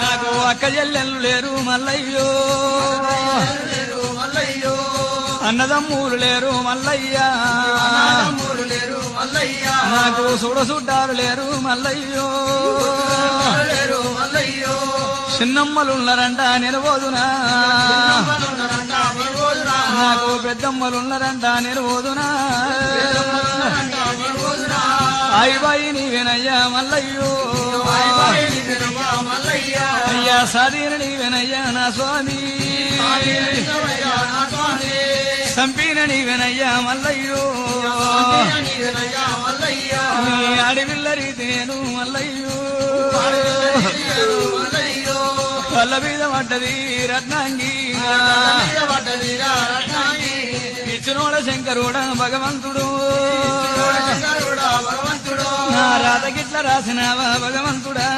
నాకు అక్క చెల్లెళ్ళు లేరు మల్లయ్యో అన్నదమ్ములు లేరు మల్లయ్యా నాకు సుడసుడ్డారు లేరు మల్లయ్యో చిన్నమ్మలున్నారంట నిలబోదునా నాకు పెద్దమ్మలున్నారంట నిలబోదునా బాయి నీవేనయ్యా మల్లయ్యో అయ్యా సాధీన నీవేనయ్యా నా స్వామి సంపీన నీవేనయ్యా మల్లయ్యో నీ అడవిల్ల రీతి నేను మల్లయ్యో కళ్ళ మీద పడ్డది రత్నాంగి ఇచ్చినోడ శంకరుడ భగవంతుడు నా రాతకిట్ల రాసినవా భగవంతుడా